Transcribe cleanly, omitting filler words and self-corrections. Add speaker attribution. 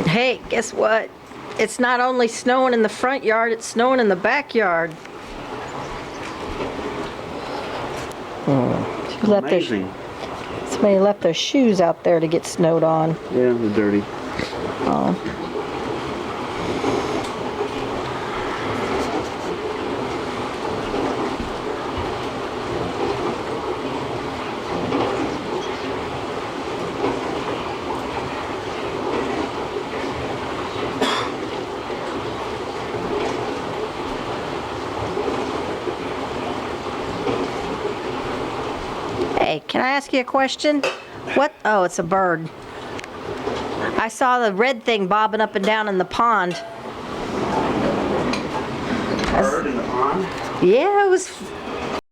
Speaker 1: Hey, guess what? It's not only snowing in the front yard, it's snowing in the backyard.
Speaker 2: Amazing.
Speaker 1: Somebody left their shoes out there to get snowed on.
Speaker 2: Yeah, they're dirty.
Speaker 1: Oh. Hey, can I ask you a question? What? Oh, it's a bird. I saw the red thing bobbing up and down in the pond.
Speaker 2: Bird in the pond?
Speaker 1: Yeah, it was